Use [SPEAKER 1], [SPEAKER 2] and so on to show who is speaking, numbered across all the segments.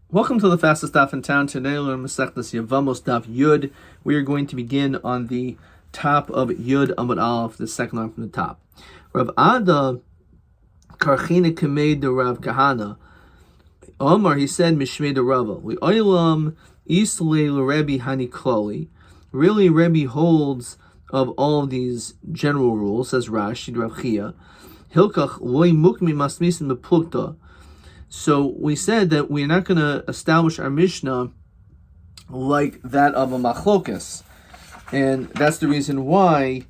[SPEAKER 1] Welcome to the fastest daf in town. Today we're learning Masechtas Yevamot daf Yud. We are going to begin on the top of Yud Amud Aleph, the second line from the top. Rav Ada Karchina Kamei de Rav Kahana. Omar, he said, Mishmei de Rava. We oilam Islay Rebbe Hani Kloli. Really, Rebbe holds of all of these general rules, says Rashi, Rav Chia. Hilkach loy mukmi masmisim beplukta. So we said that we're not going to establish our Mishnah like that of a machlokas. And that's the reason why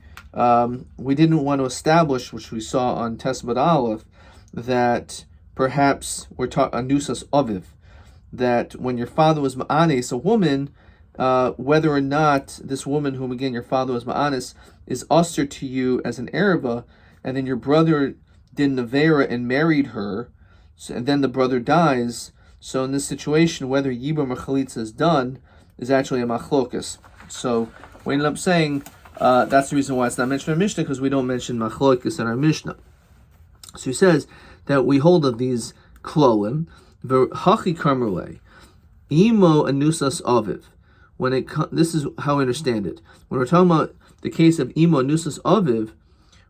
[SPEAKER 1] we didn't want to establish, which we saw on Tesbet Aleph, that perhaps we're taught a nusas aviv, that when your father was ma'anes, a woman, whether or not this woman whom again your father was ma'anes is usher to you as an erva, and then your brother did nevera and married her, and then the brother dies. So in this situation, whether Yibam or Chalitza is done is actually a machlokas. So we ended up saying that's the reason why it's not mentioned in our Mishnah, because we don't mention machlokas in our Mishnah. So he says that we hold of these klolim, v'hachi karmerle, imo anusas aviv. This is how we understand it. When we're talking about the case of imo anusas aviv,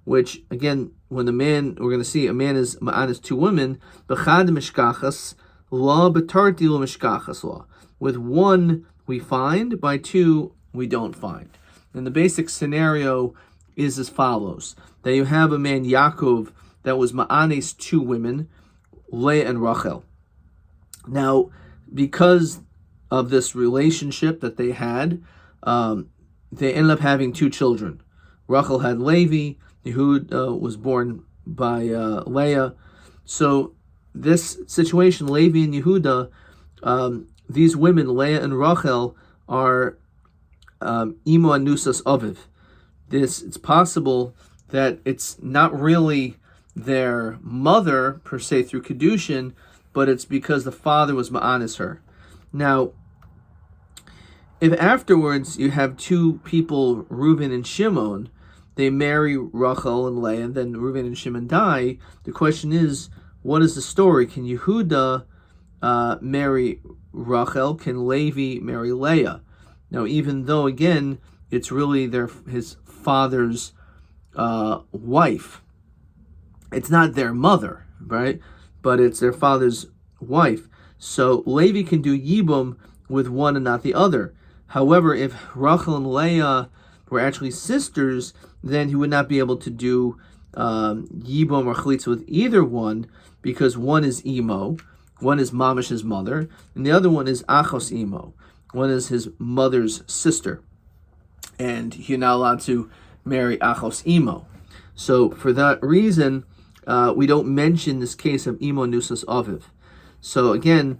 [SPEAKER 1] which again, when the man, we're going to see a man is ma'anis two women, b'chad mishkachas la b'tarti lo mishkachas la. With one we find, by two we don't find. And the basic scenario is as follows: that you have a man Yaakov that was ma'anis two women, Leah and Rachel. Now, because of this relationship that they had, they ended up having two children. Rachel had Levi. Yehud was born by Leah. So this situation, Levi and Yehuda, these women, Leah and Rachel, are imo anusas aviv. It's possible that it's not really their mother per se through kedushin, but it's because the father was ma'anis her. Now, if afterwards you have two people, Reuben and Shimon, they marry Rachel and Leah, and then Reuven and Shimon die. The question is, what is the story? Can Yehuda marry Rachel? Can Levi marry Leah? Now, even though, again, it's really his father's wife. It's not their mother, right? But it's their father's wife. So Levi can do Yibum with one and not the other. However, if Rachel and Leah were actually sisters, then he would not be able to do Yibam or Chalitza with either one, because one is Imo, one is Mamish's mother, and the other one is Achos Imo, one is his mother's sister, and you're not allowed to marry Achos Imo. So for that reason, we don't mention this case of Imo Nusas Aviv. So again,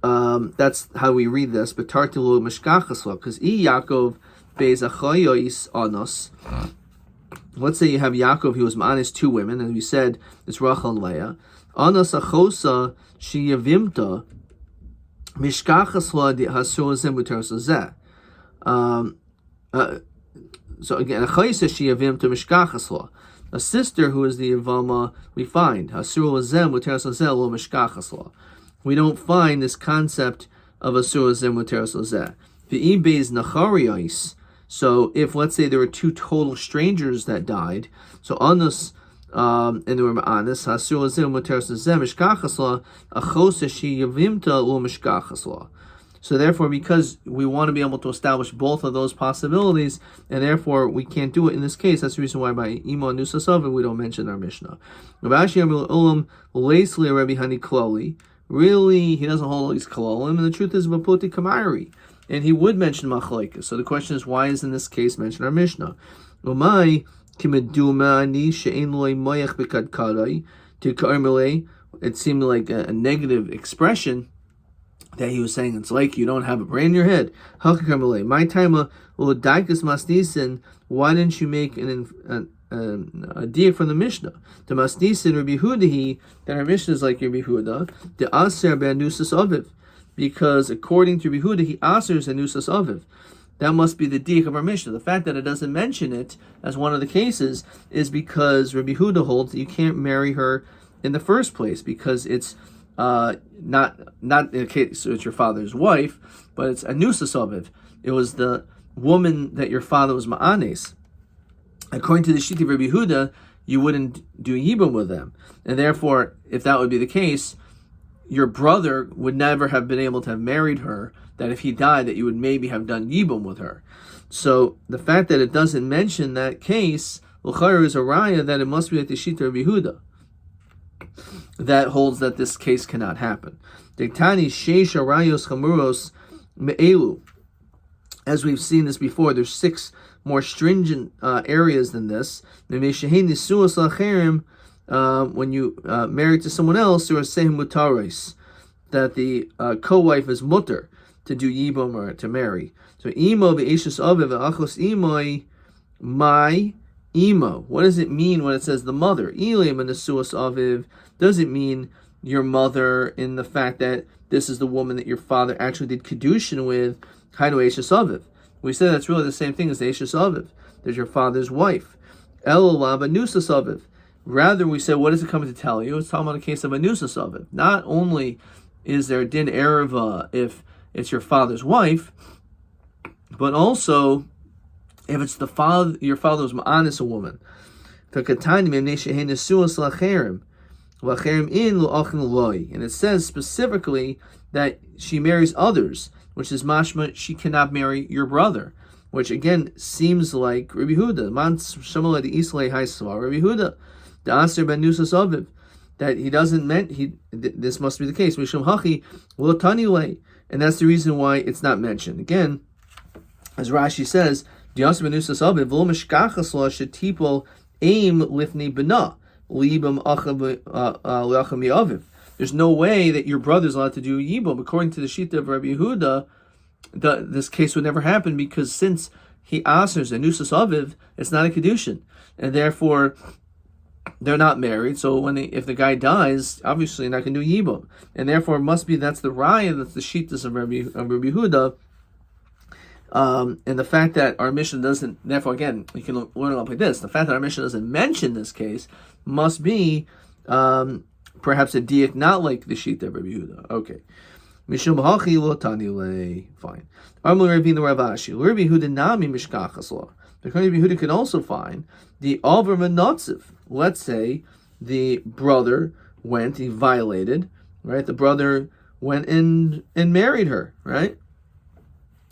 [SPEAKER 1] that's how we read this, but Tartilu Mishkachaslo, because Yaakov Beis Achayois Anos. Let's say you have Yaakov, he was ma'anis two women, and we said it's Rachel and Leah. Anos Achosa Sheyavimta Mishkachas La Hasur Zem Muteros Zeh. So again, Achosa Sheyavimta Mishkachas La. A sister who is the Yevama, we find Hasur Zem Muteros Zeh Lo Mishkachas La. We don't find this concept of Hasur Zem Muteros Zeh. The Ibeis Nachariyos. So if, let's say, there were two total strangers that died, so Anos and they were Ma'anis, Hasur Lazim Muteros Zeh Mishkachas La, Achos Sheyavimta Lo Mishkachas La. So therefore, because we want to be able to establish both of those possibilities, and therefore we can't do it in this case, that's the reason why by Imo Nusas Aviv we don't mention our Mishnah. Really, he doesn't hold all these kololim, and the truth is Vaputi Kamari. And he would mention machlokes. So the question is, why is in this case mentioned our Mishnah? It seemed like a negative expression that he was saying. It's like you don't have a brain in your head. My time, why didn't you make a deal from the Mishnah? The masnisin Rabbi Hudahi, that our Mishnah is like Rabbi Huda, the aser ben nusas aviv. Because according to Yehuda, he asers and nusas aviv. That must be the diak of our Mishnah. The fact that it doesn't mention it as one of the cases is because Rabbi Yehuda holds that you can't marry her in the first place, because it's not in a case so it's your father's wife, but it's anusas aviv. It was the woman that your father was ma'anes. According to the Shita of Rabbi Yehuda, you wouldn't do yibum with them, and therefore, if that would be the case, your brother would never have been able to have married her. That if he died, that you would maybe have done yibum with her. So the fact that it doesn't mention that case, l'chayr is a raya that it must be at the Shita of Yehuda that holds that this case cannot happen. Dektani sheish arayos chamuros me'elu. As we've seen this before, there's 6 more stringent areas than this. When you married to someone else, there are sehim mutaris, that the co-wife is mutter to do yibum or to marry. So imo be'eshus aviv ve'achos imoi my imo. What does it mean when it says the mother? Ilim and the suas aviv. Does it mean your mother in the fact that this is the woman that your father actually did kedushin with? Hainu eshus aviv. We say that's really the same thing as the eshus aviv. There's your father's wife. Elolav anusas aviv. Rather, we say, what is it coming to tell you? It's talking about a case of anusas aviv. Not only is there din ereva if it's your father's wife, but also if it's the father, your father was ma'anis a woman. And it says specifically that she marries others, which is mashma, she cannot marry your brother, which again seems like Rabbi Yehuda. Rabbi Yehuda, the Aser ben Nusas Aviv, that he doesn't meant this must be the case. Mishum hachi lo tanile, and that's the reason why it's not mentioned. Again, as Rashi says, the Aser ben Nusas Aviv lo mishkachas lo shetipol aim lifnei bena libam acham aviv. There's no way that your brother's allowed to do yibum. According to the Shita of Rabbi Yehuda, this case would never happen because since he asers a nusas aviv, it's not a kedushin, and therefore they're not married. So if the guy dies, obviously you're not going to do yibum, and therefore it must be that's the raya, that's the shitas of Rabbi Yehuda. And the fact that our mission doesn't, therefore again, we can learn it like this. The fact that our mission doesn't mention this case must be perhaps a diak not like the Shita of Rabbi Yehuda. Okay. Mishum hachi lo tanile. Fine. Amar Rabbi Ravashi. Rabbi Yehuda nami mishkachas lo. The Rabbi Yehuda can also find the over menotziv. Let's say the brother went, he violated, right? The brother went and married her, right?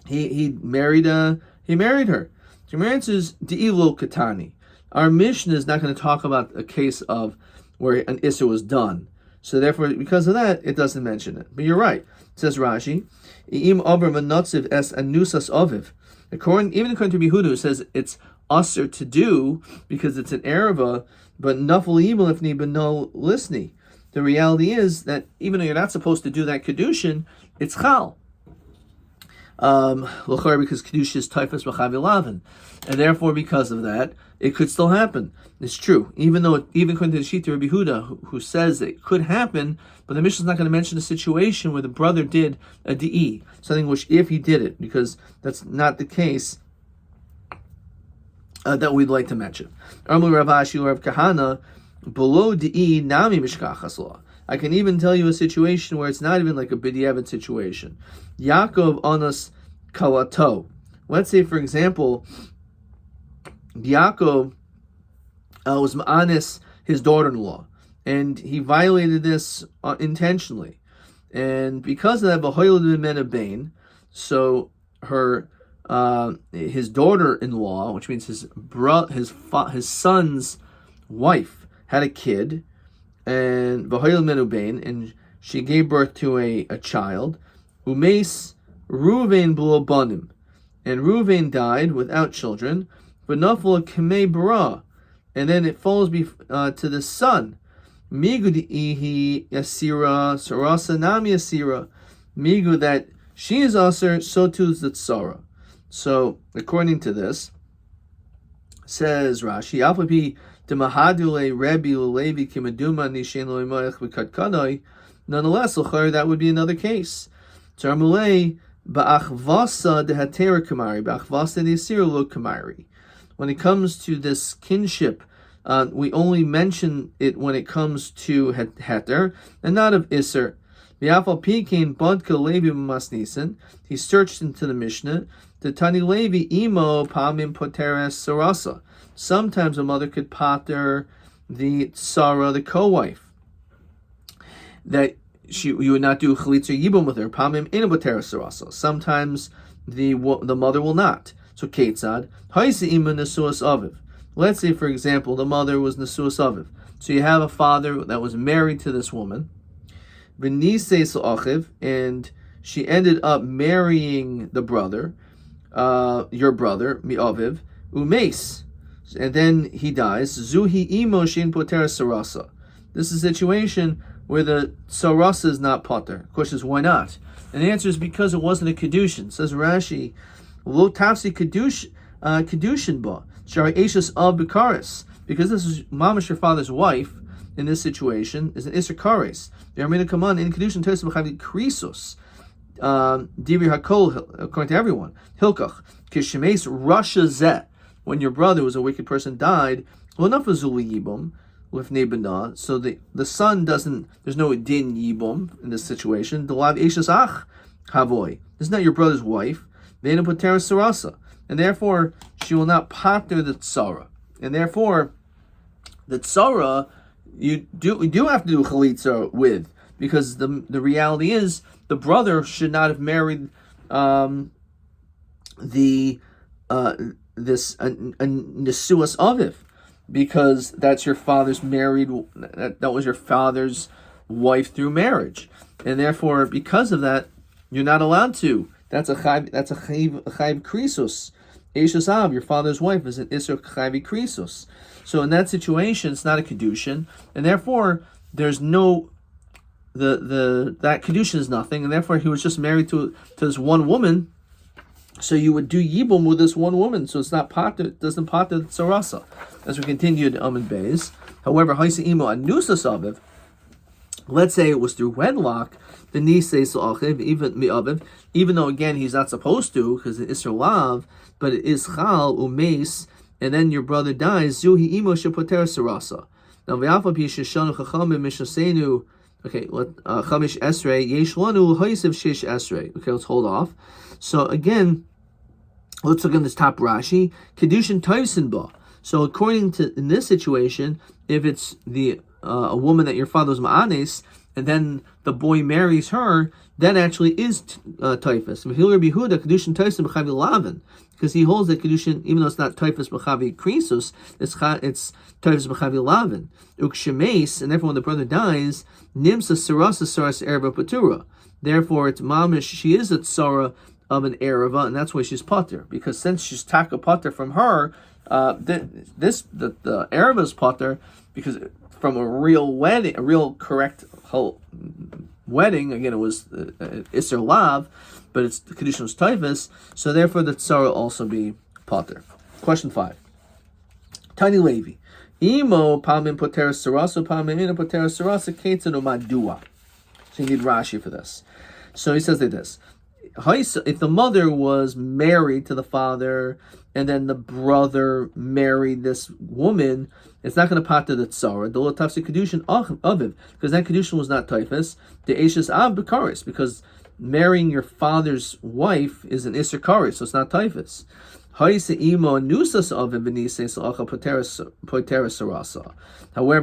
[SPEAKER 1] He married her. So your answer is de'ilo katani. Our mission is not going to talk about a case of where an issur was done. So therefore, because of that, it doesn't mention it. But you're right. It says Rashi, I'im aber menotziv es anusas aviv. Even according to Yehuda, who says it's usher to do because it's an ereva, but nafal ibel if ni beno lisni. The reality is that even though you're not supposed to do that kedushin, it's chal. Because kedushin is typhus b'chavilavin, and therefore because of that, it could still happen. It's true, even according to the Shita Rabbi Yehuda, who says it could happen, but the Mishnah is not going to mention a situation where the brother did a di'i, something which if he did it, because that's not the case that we'd like to mention. Amar Rav Ashi Rav Kahana below di'i nami mishkachas law. I can even tell you a situation where it's not even like a b'diavad situation. Yaakov anas kalato. Let's say, for example, Yaakov was ma'anis his daughter-in-law, and he violated this intentionally. And because of that, v'hoyled b'mena bain, so his daughter-in-law, which means his son's wife, had a kid, and v'hoyled b'mena bain, and she gave birth to a child. Umeis Ruvain b'lo banim, and Ruvain died without children. But nafal k'mei bara, and then it falls to the son. Migu di'ihi yasira sarasa nami yasira. Migu that she is aser, so too is the tzara. So according to this, says Rashi, Afapi demahadule Rebbe Levi kimaduma nishen loimoich v'katkadai. Nonetheless, l'chayr, that would be another case. Tzarmulei ba'achvasa dehatera kamari, ba'achvasa de'asira lo kamari. When it comes to this kinship we only mention it when it comes to heter and not of iser. He searched into the Mishnah. The Tani Levi imo pamim poteres sarasa. Sometimes a mother could pater the Sarah, the co-wife, that you would not do chalitza yibum with her. Pamim in poteres sarasa. Sometimes the mother will not. So ketzad haisi ima nesuas aviv. Let's say, for example, the mother was nesuas aviv. So you have a father that was married to this woman, and she ended up marrying the brother, your brother, mi'aviv, umeis, and then he dies. Zuhi imo shin poter sarasa. This is a situation where the sarasa is not poter. The question is, why not? And the answer is because it wasn't a kedushin. Says Rashi, lo tafsi kedushin ba shari eshes av bekaris, because this is mamash, your father's wife. In this situation, is an Isser Kares. They're going to come on in Kedushin Tosim B'Chavi Krisos. Divir Hakol, according to everyone. Hilkach. Kishemes Rasha Zeh. When your brother, who was a wicked person, died, well, enough of Zuli Yibum with Nebana. So the son doesn't, there's no Din Yibum in this situation. The Lav Eshes Ach Havoy. This is not your brother's wife. Vena Potera Sarasa. And therefore, she will not pater the Tzara. And therefore, the Tzara, you do have to do chalitza with, because the reality is the brother should not have married this nesuas aviv, because that's your father's married, that was your father's wife through marriage, and therefore because of that you're not allowed to. That's a chayv krisus. Eishes Av, your father's wife, is an Isser Chayvi Krisus. So in that situation, it's not a Kedushin, and therefore there's no that Kedushin is nothing, and therefore he was just married to this one woman. So you would do Yibum with this one woman, so it's not pater, it doesn't pater the Tzarasa. As we continue to and Beis. However, Haisa Imo Anusas Aviv, let's say it was through wedlock, the Nisei Achiv, even though again he's not supposed to, because it is Isser Lav, but it is Chal Umeis, and then your brother dies, Zuhi Imo Shepoter Sarasa. Now V'afa Pi Sheshanu Chachamim Mishasenu, okay, Chamish Esrei, Yesh Lanu Haisiv Shesh Esrei. Okay, let's hold off. So again, let's look in this top Rashi, Kedushin Taisin Ba. So according to, in this situation, if it's a woman that your father's ma'anes, and then the boy marries her, that actually is typhus. Because he holds that kedushin, even though it's not typhus b'chavi krisus, it's typhus b'chavi lavin. Ukshemes, and therefore when the brother dies, nimsa sarasa saras erva patura. Therefore, it's mamish, she is a tsara of an erva, and that's why she's pater. Because since she's taka pater from her, the erva is pater, because from a real wedding, a real correct whole wedding, again it was Isser Lav, but it's the Kedushin was typhus, so therefore the Tzara will also be pater. Question 5. Tiny Levi. Imo pamin poteres sarasa, pamin ina poteres sarasa, ketzanu madua. So you need Rashi for this. So he says like this. If the mother was married to the father, and then the brother married this woman, it's not going to pater the tzara. The tafsi kedushin aviv, because that kedushin was not typhus. The eshes av bekaris, because marrying your father's wife is an isser karis, so it's not typhus. However,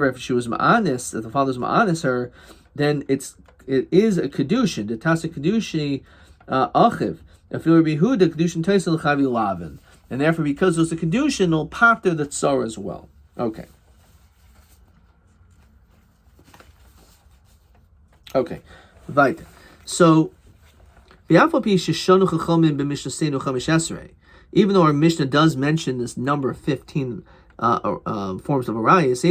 [SPEAKER 1] if she was ma'anis, if the father's ma'anis her, then it is a kedushin. The tafsi kedushin achiv. If it were behuda kedushin taisel chavi lavin. And therefore, because there's a kedushin, it'll pater the tzara as well. Okay. Weiter. So, even though our Mishnah does mention this number of 15 forms of arayas,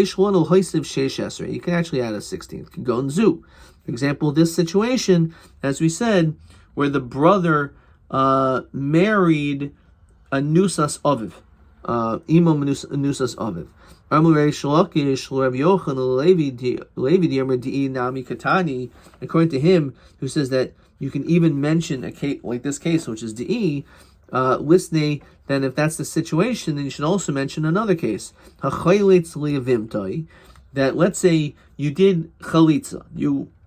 [SPEAKER 1] you can actually add a 16th. You can go in zu. For example, this situation, as we said, where the brother married a nusas aviv, imam nusas aviv. According to him, who says that you can even mention a case like this case, which is di'i, Listening, then if that's the situation, then you should also mention another case. That let's say you did chalitza.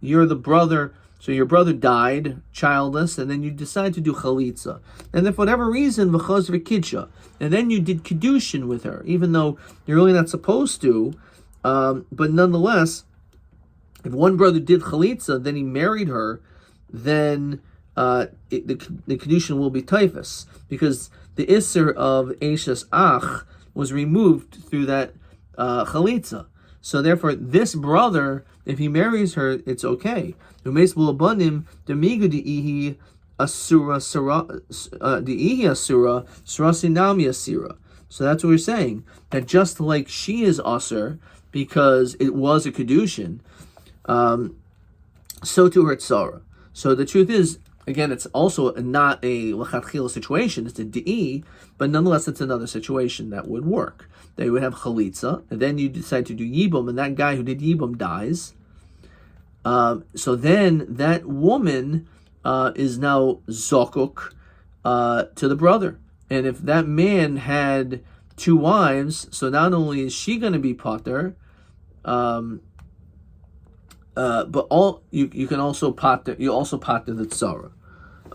[SPEAKER 1] You're the brother, so your brother died childless, and then you decide to do chalitza. And then for whatever reason, v'chaz v'kidsha, and then you did kedushin with her, even though you're really not supposed to, but nonetheless, if one brother did chalitza, then he married her, then the kedushin will be typhus, because the isser of Eishes Ach was removed through that chalitza. So therefore, this brother, if he marries her, it's okay. Asura surasinami asira. So that's what we're saying. That just like she is asur because it was a kedushin, so too her tzara. So the truth is, again, it's also not a lechatchila situation. It's a di'i, but nonetheless, it's another situation that would work. They would have chalitza, and then you decide to do yibum, and that guy who did yibum dies. So then that woman is now zokuk to the brother. And if that man had 2 wives, so not only is she going to be pater, but you can also pater, you also pater the tzara.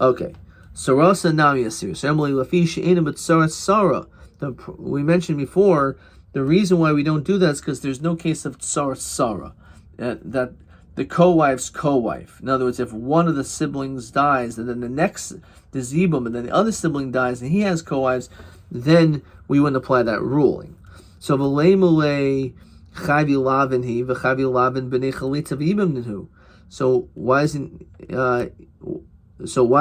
[SPEAKER 1] Okay. Sarasa nami asir. Semli lafi she'ena but sarah. We mentioned before, the reason why we don't do that is because there's no case of tzara. That the co-wife's co-wife. In other words, if one of the siblings dies, and then the next, the zibum, and then the other sibling dies, and he has co-wives, then we wouldn't apply that ruling. So v'lei mulei chavi lavin he v'chavi lavin b'nei chalitza v'ibam ninhu. So why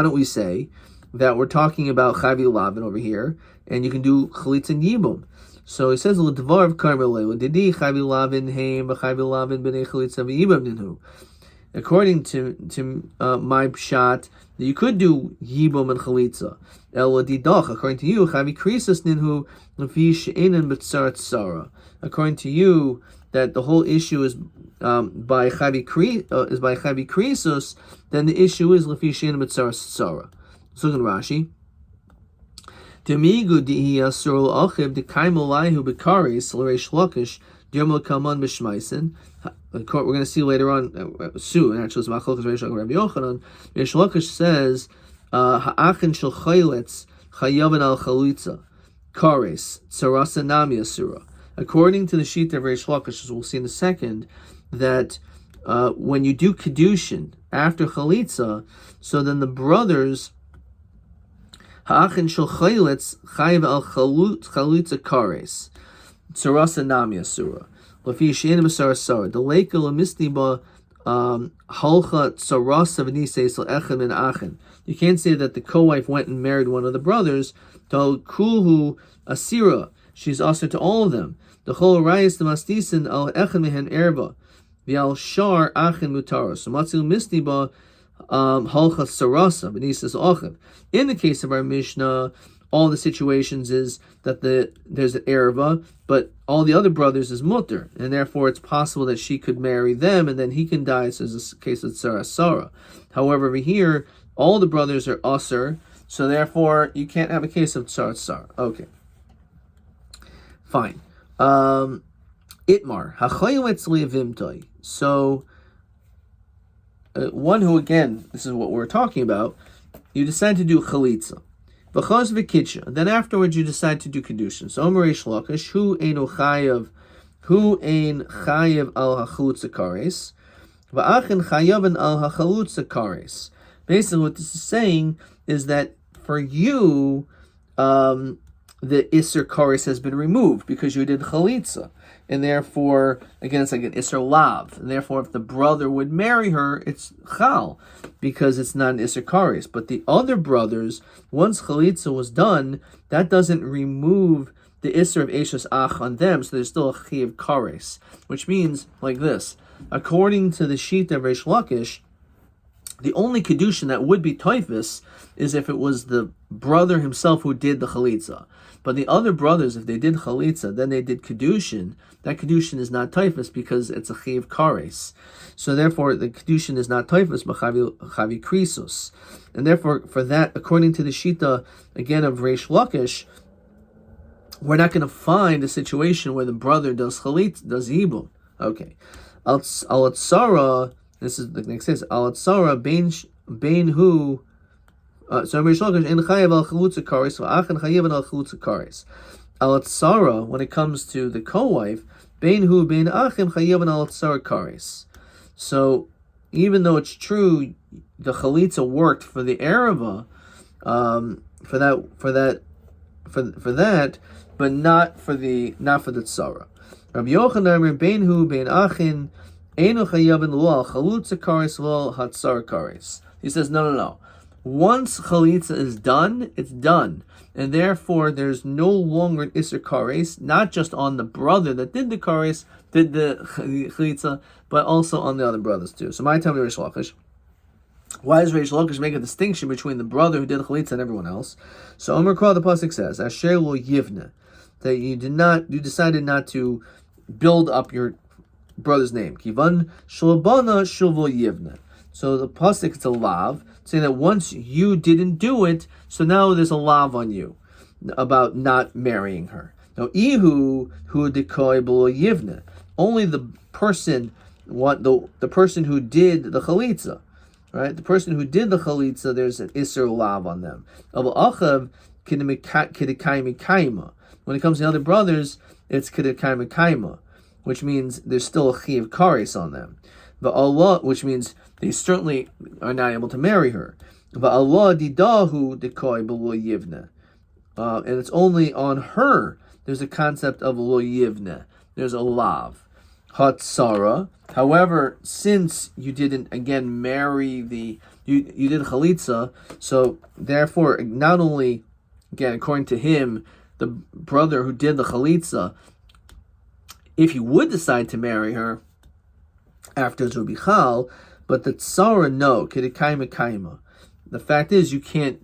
[SPEAKER 1] don't we say that we're talking about chavi lavin over here, and you can do chalitza and yibum. So he says, "L'dvar of Carmelo, didi chavi lavin heim v'chavi lavin b'nei chalitza v'ibam ninhu." According to my pshat, that you could do yibum and chalitza. El didach, according to you, chavi krisas ninhu l'fi she'enan b'tzarat tzara. According to you, that the whole issue is by chavi krisus, then the issue is l'fi she'enan b'tzarat tzara. Let's look at Rashi. Demigu dihi asur l'achib dekaimulayhu b'karis l'reish lakish dirmal kaman b'shmaisen. We're going to see later on soon. Actually, it's Machlokes Reish Lakish Rabbi Yochanan. Reish Lakish says ha'achin shel chayletz chayavan al chalitza kares tzarasa nami asura. According to the sheet of Reish Lakish, as we'll see in a second, that when you do kedushin after chalitza, so then the brothers ha'achin shel chayletz chayav al chalitza kares tzarasa nami asura. The lake misniba halcha tzarasa v'niseis l'echem and achen. You can't say that the co-wife went and married one of the brothers. Tal kulhu asira. She's also to all of them. The chol rayis d'masnisin al echem mehen erba. V'al shar achen mutara. So matzil misniba halcha tzarasa v'niseis l'echem. In the case of our Mishnah, all the situations is that there's an erva, but all the other brothers is mutter, and therefore it's possible that she could marry them, and then he can die. So it's a case of Sarah. However, over here, all the brothers are usher, so therefore you can't have a case of Sarah. Okay, fine. Itmar hachayletz liavimtoi. So one who, again, this is what we're talking about. You decide to do chalitza. V'chaz v'kitsha. Then afterwards you decide to do kedushin. So Omer Reish Lakish, hu ein chayav al hachalutza kares, v'achin chayavan al hachalutza kares. Basically, what this is saying is that for you, the iser kares has been removed because you did chalitza, and therefore, again, it's like an iser lav, and therefore, if the brother would marry her, it's chal, because it's not an iser kares. But the other brothers, once chalitza was done, that doesn't remove the iser of eshes ach on them, so there's still a chiv kares, which means like this. According to the sheet of Reish Lakish, The only kedushin that would be toifus is if it was the brother himself who did the chalitza. But the other brothers, if they did chalitza, then they did kedushin. That kedushin is not toifus because it's a chiv kares. So therefore, the kedushin is not toifus, but chavi krisus. And therefore, for that, according to the shita again of Reish Lakish, we're not going to find a situation where the brother does chalitza, does yibum. Okay, al tzara. This is the next sentence. Al tzara bein hu. So Reish Lakish in chayav al chalutza kares v'achen chayav al chalutza kares. Al tzara, when it comes to the co-wife, bein hu bein achim chayav al tzara kares. So even though it's true, the chalitza worked for the ereva, for that, but not for the tzara. Rabbi Yochanan bein hu bein achin einu chayavin lo chalutza kares lo hatzar kares. He says no. Once chalitza is done, it's done, and therefore there's no longer an iser kares, not just on the brother that did the kares, did the chalitza, but also on the other brothers too. So my time to Reish Lakish. Why does Reish Lakish make a distinction between the brother who did the chalitza and everyone else? So Omer Kra, the pasuk says, Asher lo yivne, that you decided not to build up your brother's name. Kivan shlobana shulvo yivne. So the pasuk, it's a lav, saying that once you didn't do it, so now there's a lav on you about not marrying her. Now ihu hu dekoy b'lo yivne. Only the person, the person who did the chalitza, right? The person who did the chalitza, there's an iser lav on them. When it comes to the other brothers, it's kidekay mekayma, which means there's still a chiv kares on them. But Allah, which means they certainly are not able to marry her. But Allah didahu dekoy b'lo yivne, and it's only on her. There's a concept of lo yivne. There's a lav. Hatzara. However, since you didn't again marry you did chalitza, so therefore not only again according to him, the brother who did the chalitza, if you would decide to marry her after Zubichal, but the tzara no, kidekayma kaima. The fact is you can't.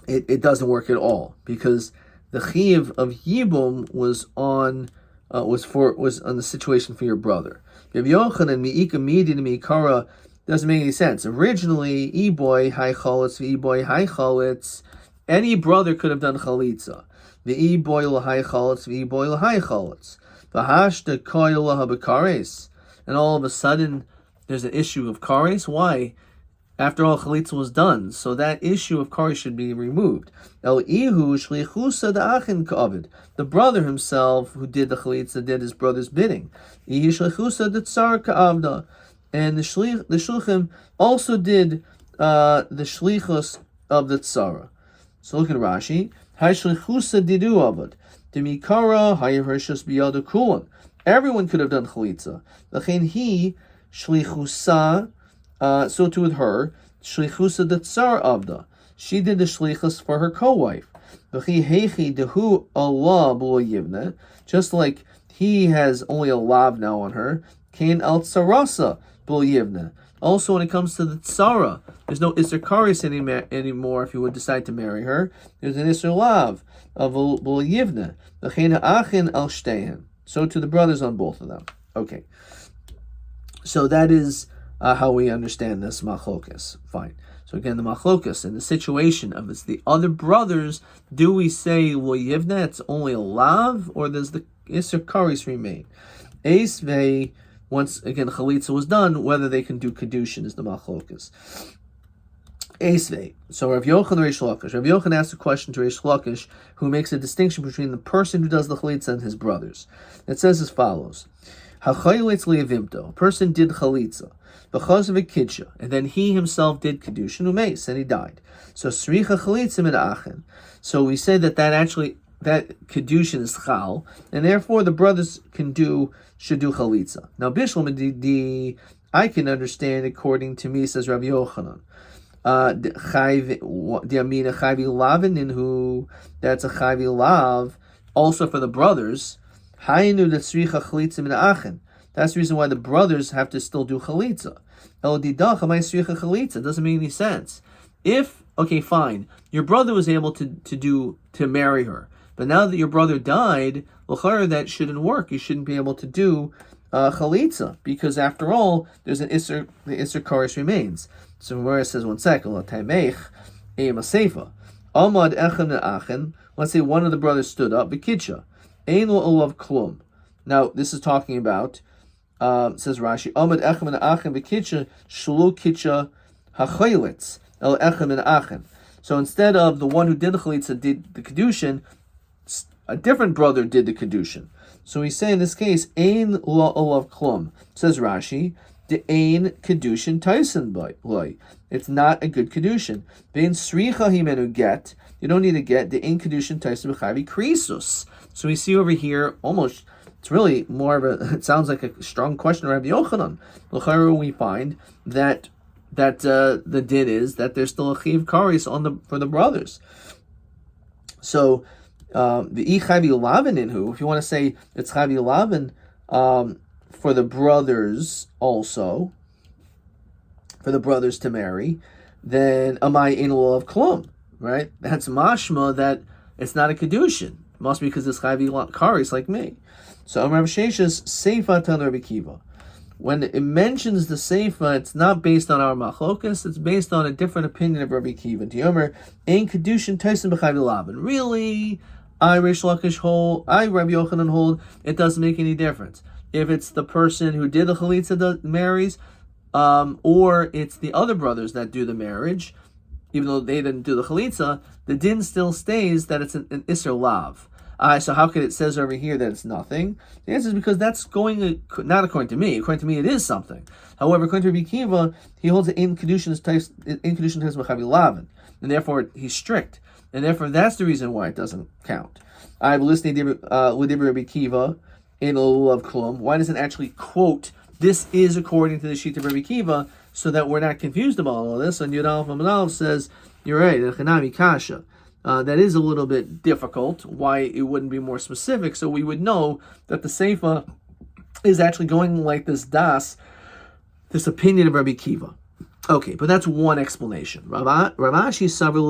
[SPEAKER 1] It doesn't work at all because the chiyuv of yibum was on the situation for your brother. Rabbi Yochanan miika midin miikara doesn't make any sense. Originally, iboy high chalitz, iboy high chalitz. Any brother could have done chalitza. The iboy l'high chalitz, iboy l'high chalitz. V'hashta koy l'habakares. And all of a sudden, there's an issue of kares. Why? After all, chalitza was done, so that issue of kares should be removed. El ihu shlichusa da'achin ka'avid. The brother himself, who did the chalitza, did his brother's bidding. Ihi shlichusa d'tzar ka'avda. And the shluchim also did the shlichus of the tzara. So look at Rashi. Hay shlichusa didu avad. Demikara hay hershus biyadu kulan. Everyone could have done chalitza. L'chein he shlichusa. So too with her, shlichusa the tsar avda. She did the shlichus for her co-wife. Just like he has only a lav now on her. Kain al tsarasa b'lo. Also, when it comes to the tsara, there's no iser kares anymore. If you would decide to marry her, there's an iser lav of b'lo yivne. Achin al shtehen. So to the brothers on both of them. Okay. So that is how we understand this machlokas. Fine. So again, the machlokas in the situation of it's the other brothers, do we say lo yivne, it's only a lav, or does the iser kares remain? Eisvei, once again chalitza was done, whether they can do kedushin is the machlokas. Eisvei. So Rav Yochanan Reish Lakish. Rav Yochanan asks a question to Reish Lakish, who makes a distinction between the person who does the chalitza and his brothers. It says as follows: Hachayilitz liyavimto. A person did chalitza, because of a kidsha, and then he himself did kedushin umeis, and he died. So sricha chalitza min achen. So we say that kedushin is chal, and therefore the brothers should do chalitza. Now bishlam I can understand according to me, says Rabbi Yochanan. That's a chayvi lav also for the brothers. That's the reason why the brothers have to still do chalitza. El didach sricha chalitza. It doesn't make any sense. If, okay, fine, your brother was able to marry her, but now that your brother died, that shouldn't work. You shouldn't be able to do chalitza, because after all, there's the Isser Kares remains. So where it says, one second, Amad echem ne'achen. Let's say one of the brothers stood up, B'kitcha. Ein lo olav klum. Now, this is talking about, says Rashi, Amad echem ne'achen B'kitcha, shlu kitcha ha'choylitz, el echem ne'achen. So instead of the one who did the chalitza did the kedushin, a different brother did the kedushin. So we say in this case, Ein lo olav klum. Says Rashi, the ein kedushin taisen loy. It's not a good kedushin. Bein sricha himenu get. You don't need to get the ein kedushin taisen b'chavi krisus. So we see over here almost. It's really more of a. It sounds like a strong question, Rabbi Yochanan. L'chayru we find that the din is that there's still a chiv karis for the brothers. So the I chavi lavin inhu. If you want to say it's chavi lavin. For the brothers also, for the brothers to marry, then amai in law of klum, right? That's mashma that it's not a kedushin. It must be because it's chayvi karis like me. So Rav Sheshes seifa tan Rabbi Kiva. When it mentions the seifa, it's not based on our machlokas. It's based on a different opinion of Rabbi Kiva. Diomer ein kedushin taisen b'chayvi lavin. Really, I Reish Lakish hold, I Rabbi Yochanan hold. It doesn't make any difference. If it's the person who did the chalitza that marries, or it's the other brothers that do the marriage, even though they didn't do the chalitza, the din still stays that it's an Isser Lav. So how could it says over here that it's nothing? The answer is because that's going, not according to me. According to me, it is something. However, according to Rabbi Kiva, he holds it in Kedushin B'chavi Lavin, and therefore he's strict. And therefore that's the reason why it doesn't count. I'm listening to Rabbi Kiva, in of klum. Why does it actually quote, this is according to the sheet of Rabbi Kiva, so that we're not confused about all of this? And Yud Aleph Amud Aleph says, you're right, Echanami Kasha. That is a little bit difficult, why it wouldn't be more specific, so we would know that the Seifa is actually going like this this opinion of Rabbi Kiva. Okay, but that's one explanation. Ravashi Savar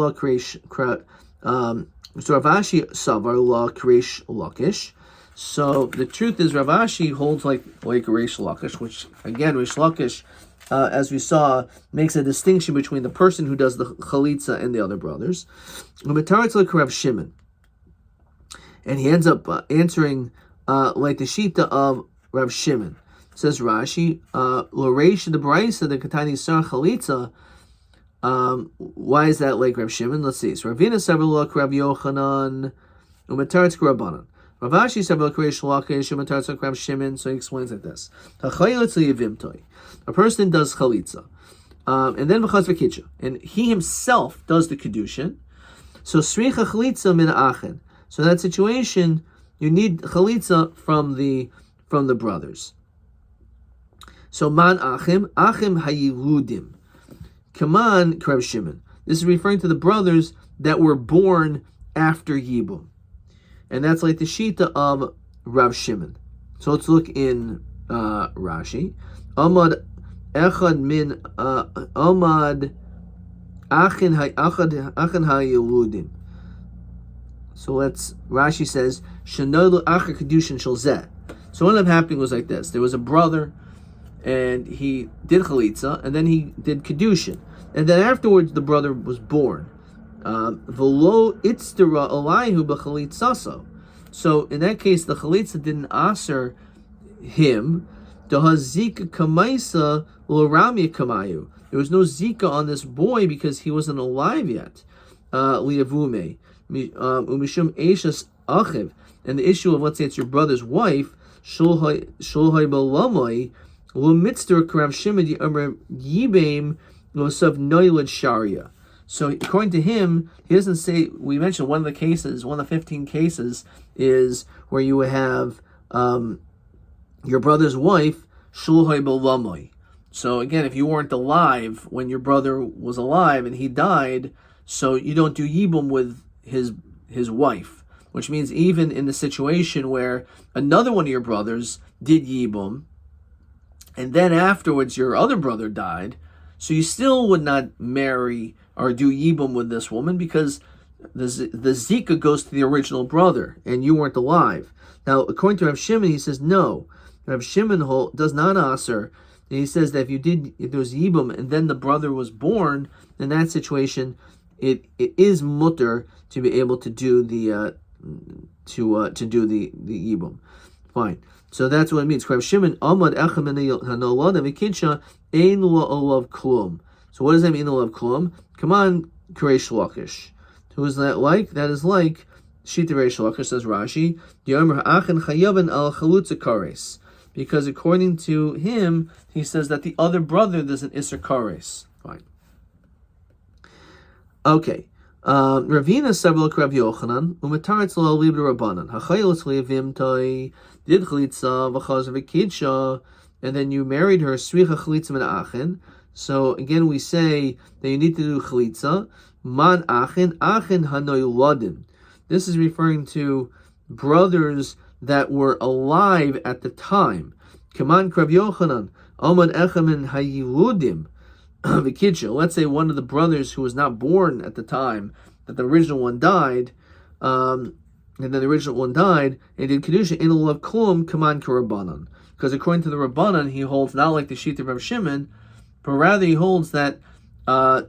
[SPEAKER 1] La Kresh Lakish. So the truth is, Rav Ashi holds like Reish Lakish, which again, Reish Lakish, as we saw, makes a distinction between the person who does the chalitza and the other brothers. Rav Shimon, and he ends up answering like the shita of Rav Shimon. Says Rashi, L'reish the Braisa the Katani Sar Chalitza. Why is that like Rav Shimon? Let's see. So Ravina Savilok Rav Yochanan Umataritz Rabbanan. Rav Ashi Savilok Reish Lakish Umataritz Rav Shimon. So he explains like this: a person does chalitza, and then v'chaz v'kitcha, and he himself does the kedushin. So sricha chalitza min achen. So in that situation, you need chalitza from the brothers. So man achim hayiludim. Kaman Rav Shimon. This is referring to the brothers that were born after Yibum. And that's like the Shita of Rav Shimon. So let's look in Rashi. Amad echad min amad achin hayiludim. So Rashi says, Shanoilu acher kedushin shel zeh. So what ended up happening was like this. There was a brother, and he did chalitza, and then he did kedushin, and then afterwards the brother was born. V'lo itztera alayhu b'chalitzaso. So in that case, the chalitza didn't aser him. Dehazika kamaisa l'ramya kamayu. There was no zika on this boy because he wasn't alive yet. Liavume umishum eishas achiv. And the issue of, let's say it's your brother's wife, shulhay balamai. So according to him, he doesn't say, we mentioned one of the 15 cases is where you would have your brother's wife, shulhay balamai. So again, if you weren't alive when your brother was alive and he died, so you don't do yibum with his wife, which means even in the situation where another one of your brothers did yibum, and then afterwards your other brother died, so you still would not marry or do yibum with this woman because the zika goes to the original brother, and you weren't alive. Now, according to Rav Shimon, he says no. Rav Shimon does not aser. And he says that if there was yibum and then the brother was born, in that situation, it is mutter to be able to do the yibum. Fine. So that's what it means. Rav Shimon amad echem hanolad v'kidsha ein olav klum. So what does that mean, olav klum? Come on, Reish Lakish. Who is that like? That is like Shita Reish Lakish, says Rashi. Yomer ha'achen chayaven al chalutza kares. Because according to him, he says that the other brother there's an Isser Kares. Fine. Okay. Ravina several Rav Yochanan umetaretz lo libd rabbanan hachaylos levim toi did chalitza v'chaz v'kidsha, and then you married her svicha chalitza min achen. So again, we say that you need to do chalitza man achen hanoyladim. This is referring to brothers that were alive at the time. Kaman Rav Yochanan, Amad Echamin Hayiludim, V'Kidsha. Let's say one of the brothers who was not born at the time that the original one died, and then the original one died, and did Kedusha in Olav Klum, Kaman Karabanan. Because according to the Rabbanan, he holds not like the Shita of Rav Shimon, but rather he holds that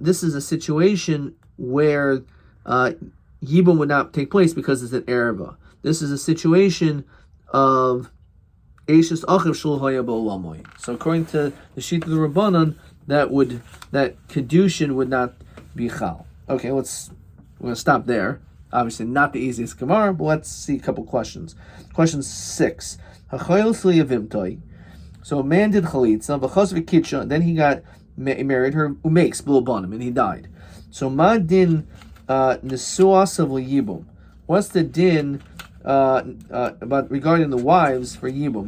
[SPEAKER 1] this is a situation where Yibum would not take place because it's an Ereva. This is a situation of Eishes Achiv Shul Haya B'Olamoy. So according to the sheet of the Rabbanan, that Kedushin would not be Chal. Okay, we're going to stop there. Obviously not the easiest Gemara, but let's see a couple questions. Question 6. Hachayos Liyavimtoi. So a man did Chalitza, V'chaz V'kitsha, then he married her, Umex B'Lobanim, and he died. So Ma Din Nesuas of Yibum. What's the din about regarding the wives for Yibum?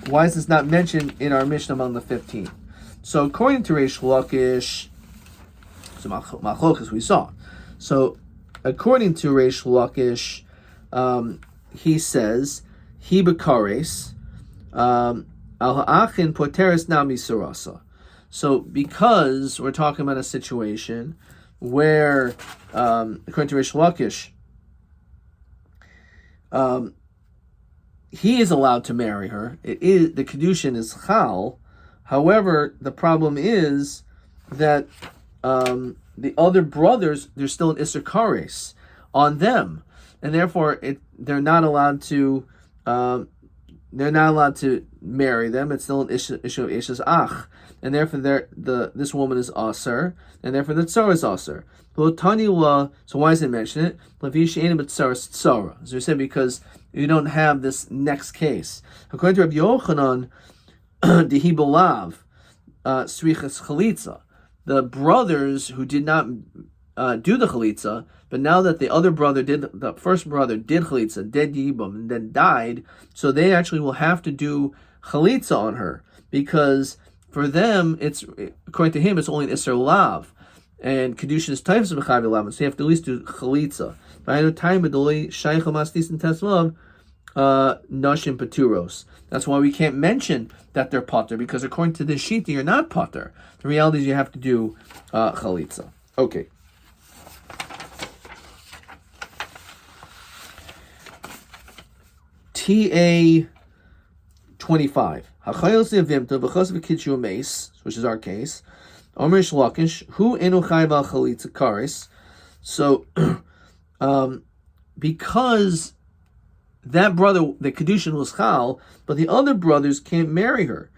[SPEAKER 1] Why is this not mentioned in our Mishnah among the 15? So according to Reish Lakish, so Machlokas we saw. So according to Reish Lakish, he says he bekares al ha'achin poteres nami surasa. So because we're talking about a situation where, according to Reish Lakish, he is allowed to marry her. It is the kedushin is chal. However, the problem is that the other brothers, there's still an Isser Kares on them, and therefore they're not allowed to marry them. It's still an issue of Ishes Ach, and therefore this woman is aser, and therefore the tzara is aser. So why does it mention it? As we said, because you don't have this next case. According to Rabbi Yochanan, Dehi Belav, Srichas Chalitza, the brothers who did not do the Chalitza, but now that the first brother did Chalitza, did Yibum, and then died, so they actually will have to do Chalitza on her, because for them, according to him, it's only an Isser Lav. And Kedushin is types of Mechavi Lavan, so you have to at least do Chalitza. Nashim Paturos. That's why we can't mention that they're Potter, because according to this sheet, you're not Potter. The reality is you have to do Chalitza. Okay. TA 25. Which is our case. Omrish Lakish, who enu chayv al chalitza kares. So, because that brother, the kedushin was chal, but the other brothers can't marry her.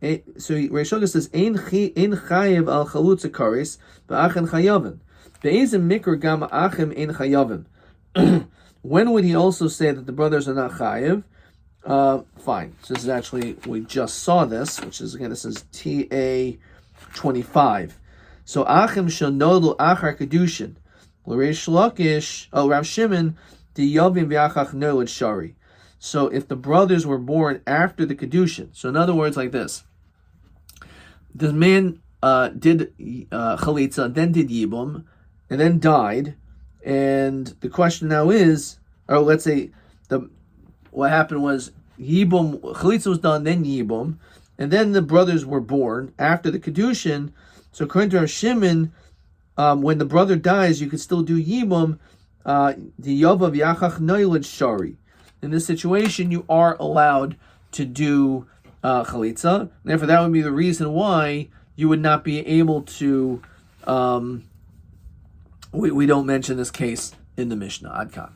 [SPEAKER 1] So Reish Lakish says, ein chayev al chalutza kares, ba'achen chayavin. Be'ezim mikra gam achem ein chayavin. When would he also say that the brothers are not chayev? Fine. So this is actually, we just saw this, which is, again, this is TA 25. So Achim shall nodal achar kedushin. L'reish Lakish, Rav Shimon, the Yovim v'achach nolad shari. So if the brothers were born after the kedushin, so in other words, like this: the man did chalitza, then did yibum, and then died. And the question now is, or let's say what happened was Yibum, Chalitza was done, then Yibum, and then the brothers were born after the Kedushin. So according to our Shimon, when the brother dies, you could still do Yibum, the Yovav Yachach Noilid Shari. In this situation, you are allowed to do Chalitza. Therefore, that would be the reason why you would not be able to. We don't mention this case in the Mishnah. Ad Kan.